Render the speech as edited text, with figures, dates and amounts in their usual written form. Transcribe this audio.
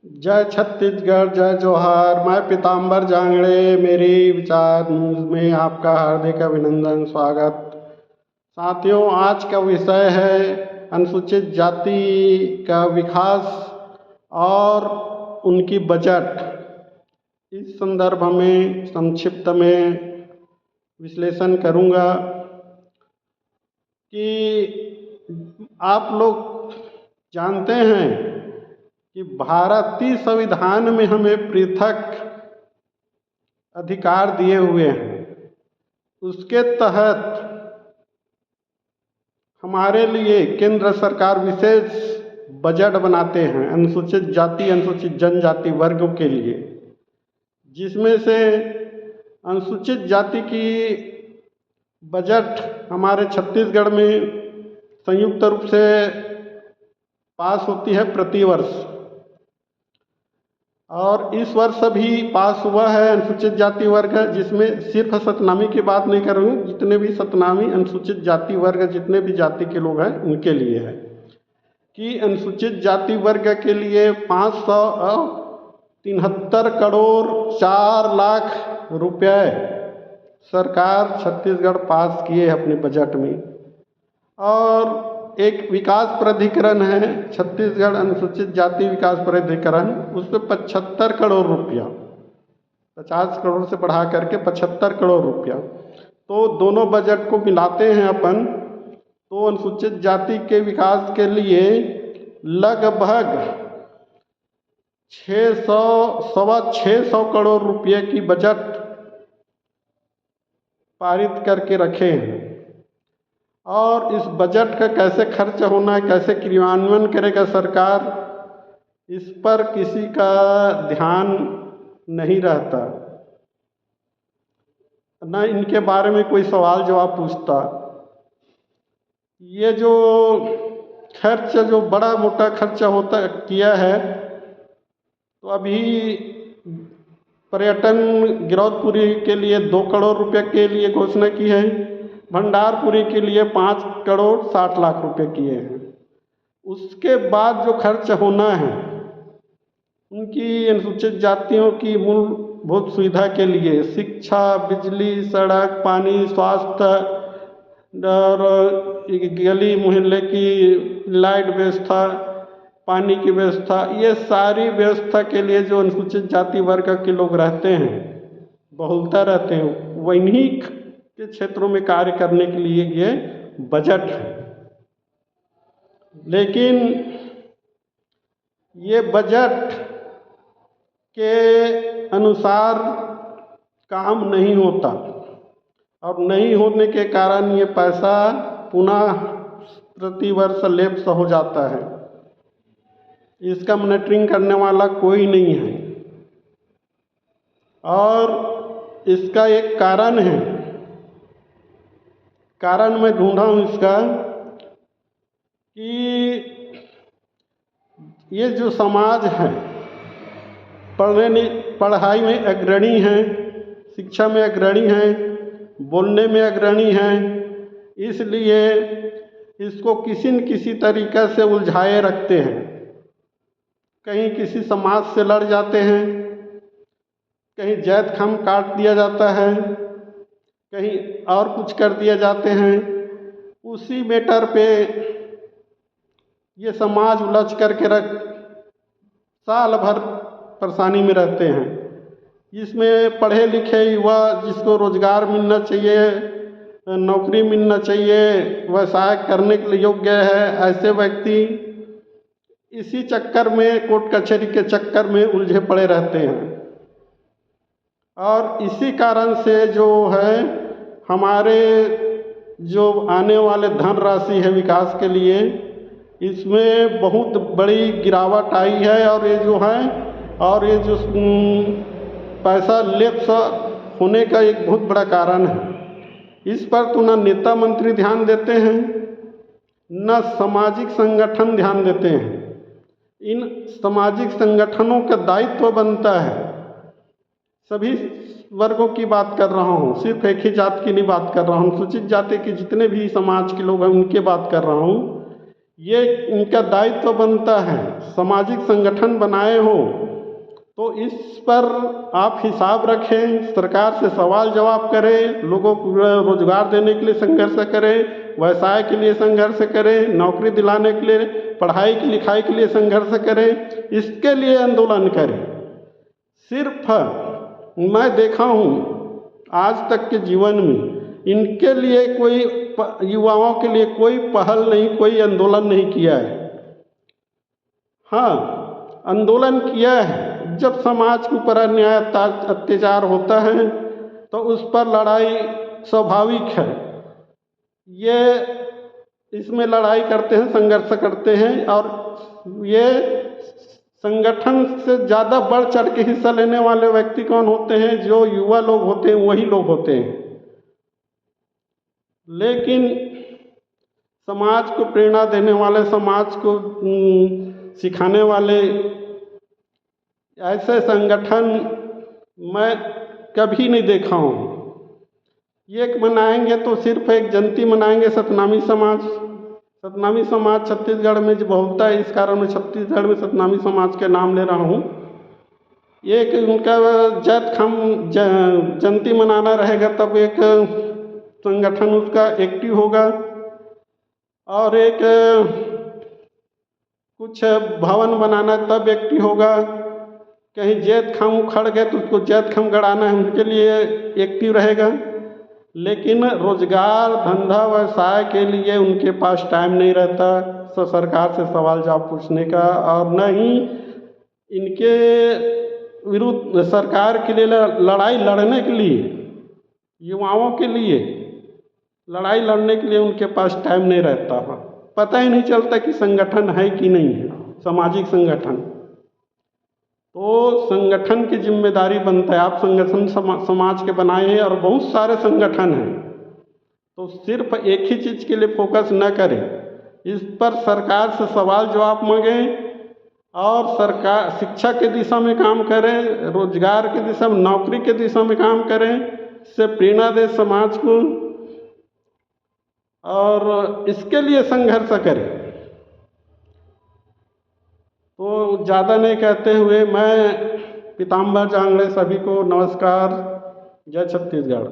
जय छत्तीसगढ़, जय जोहार। मैं पीताम्बर जांगड़े, मेरी विचार न्यूज़ में आपका हार्दिक अभिनंदन, स्वागत। साथियों, आज का विषय है अनुसूचित जाति का विकास और उनकी बजट। इस संदर्भ में संक्षिप्त में विश्लेषण करूँगा कि आप लोग जानते हैं कि भारतीय संविधान में हमें पृथक अधिकार दिए हुए हैं। उसके तहत हमारे लिए केंद्र सरकार विशेष बजट बनाते हैं अनुसूचित जाति, अनुसूचित जनजाति वर्गों के लिए, जिसमें से अनुसूचित जाति की बजट हमारे छत्तीसगढ़ में संयुक्त रूप से पास होती है प्रतिवर्ष, और इस वर्ष भी पास हुआ है अनुसूचित जाति वर्ग, जिसमें सिर्फ सतनामी की बात नहीं कर रहा हूँ, जितने भी सतनामी अनुसूचित जाति वर्ग जितने भी जाति के लोग हैं उनके लिए है कि अनुसूचित जाति वर्ग के लिए 573 करोड़ 4 लाख रुपए सरकार छत्तीसगढ़ पास किए अपने बजट में। और एक विकास प्राधिकरण है छत्तीसगढ़ अनुसूचित जाति विकास प्राधिकरण, उस पर 75 करोड़ रुपया, 50 करोड़ से बढ़ा करके 75 करोड़ रुपया। तो दोनों बजट को मिलाते हैं अपन, तो अनुसूचित जाति के विकास के लिए लगभग 600 करोड़ रुपये की बजट पारित करके रखे हैं। और इस बजट का कैसे खर्च होना है, कैसे क्रियान्वयन करेगा सरकार, इस पर किसी का ध्यान नहीं रहता, न इनके बारे में कोई सवाल जवाब पूछता। ये जो खर्च, जो बड़ा मोटा खर्चा होता किया है, तो अभी पर्यटन गिरौदपुरी के लिए 2 करोड़ रुपये के लिए घोषणा की है, भंडारपुरी के लिए 5 करोड़ 60 लाख रुपए किए हैं। उसके बाद जो खर्च होना है उनकी अनुसूचित जातियों की मूलभूत सुविधा के लिए शिक्षा, बिजली, सड़क, पानी, स्वास्थ्य और गली मोहल्ले की लाइट व्यवस्था, पानी की व्यवस्था, ये सारी व्यवस्था के लिए जो अनुसूचित जाति वर्ग के लोग रहते हैं, बहुलता रहते हैं, वहीं के क्षेत्रों में कार्य करने के लिए ये बजट है। लेकिन ये बजट के अनुसार काम नहीं होता, और नहीं होने के कारण ये पैसा पुनः प्रतिवर्ष लैप्स हो जाता है। इसका मॉनिटरिंग करने वाला कोई नहीं है, और इसका एक कारण है, कारण मैं ढूंढा हूँ इसका, कि ये जो समाज है पढ़ाई में अग्रणी है, शिक्षा में अग्रणी है, बोलने में अग्रणी है, इसलिए इसको किसी न किसी तरीक़े से उलझाए रखते हैं। कहीं किसी समाज से लड़ जाते हैं, कहीं जात खम काट दिया जाता है, कहीं और कुछ कर दिया जाते हैं। उसी मैटर पे ये समाज उलझ करके साल भर परेशानी में रहते हैं। इसमें पढ़े लिखे युवा जिसको रोजगार मिलना चाहिए, नौकरी मिलना चाहिए, व्यवसाय करने के लिए योग्य है, ऐसे व्यक्ति इसी चक्कर में, कोर्ट कचहरी के चक्कर में उलझे पड़े रहते हैं। और इसी कारण से जो है हमारे जो आने वाले धनराशि है विकास के लिए, इसमें बहुत बड़ी गिरावट आई है। और ये जो है, और ये जो पैसा लैप्स होने का एक बहुत बड़ा कारण है। इस पर तो न नेता मंत्री ध्यान देते हैं, न सामाजिक संगठन ध्यान देते हैं। इन सामाजिक संगठनों का दायित्व बनता है, सभी वर्गों की बात कर रहा हूँ, सिर्फ एक ही जात की नहीं बात कर रहा हूँ, अनुसूचित जाति के जितने भी समाज के लोग हैं उनकी बात कर रहा हूँ, ये इनका दायित्व बनता है। सामाजिक संगठन बनाए हों तो इस पर आप हिसाब रखें, सरकार से सवाल जवाब करें, लोगों को रोजगार देने के लिए संघर्ष करें, व्यवसाय के लिए संघर्ष करें, नौकरी दिलाने के लिए, पढ़ाई की लिखाई के लिए संघर्ष करें, इसके लिए आंदोलन करें। सिर्फ मैं देखा हूँ आज तक के जीवन में इनके लिए कोई युवाओं के लिए कोई पहल नहीं, कोई आंदोलन नहीं किया है। हाँ, आंदोलन किया है जब समाज के ऊपर अन्याय अत्याचार होता है तो उस पर लड़ाई स्वाभाविक है। ये इसमें लड़ाई करते हैं, संघर्ष करते हैं, और ये संगठन से ज़्यादा बढ़ चढ़ के हिस्सा लेने वाले व्यक्ति कौन होते हैं? जो युवा लोग होते हैं, वही लोग होते हैं। लेकिन समाज को प्रेरणा देने वाले, समाज को सिखाने वाले ऐसे संगठन मैं कभी नहीं देखा हूँ। ये मनाएंगे तो सिर्फ एक जयंती मनाएंगे, सतनामी समाज। सतनामी समाज छत्तीसगढ़ में जो बहुता है, इस कारण मैं छत्तीसगढ़ में सतनामी समाज के नाम ले रहा हूँ। एक उनका जयंती मनाना रहेगा तब एक संगठन उसका एक्टिव होगा, और एक कुछ भवन बनाना तब एक्टिव होगा। कहीं जैत खाम उखड़ गए तो उसको जैत खाम गड़ाना है, उनके लिए एक्टिव रहेगा। लेकिन रोजगार, धंधा, व्यवसाय के लिए उनके पास टाइम नहीं रहता सरकार से सवाल जवाब पूछने का, और न ही इनके विरुद्ध सरकार के लिए लड़ाई लड़ने के लिए, युवाओं के लिए लड़ाई लड़ने के लिए उनके पास टाइम नहीं रहता है। पता ही नहीं चलता कि संगठन है कि नहीं है, सामाजिक संगठन। तो संगठन की जिम्मेदारी बनता है। आप संगठन समाज के बनाए हैं और बहुत सारे संगठन हैं, तो सिर्फ एक ही चीज़ के लिए फोकस न करें, इस पर सरकार से सवाल जवाब मांगें, और सरकार शिक्षा के दिशा में काम करें, रोजगार के दिशा में, नौकरी के दिशा में काम करें, इससे प्रेरणा दे समाज को, और इसके लिए संघर्ष करें। तो ज़्यादा नहीं कहते हुए मैं पीताम्बर जांगड़े सभी को नमस्कार। जय छत्तीसगढ़।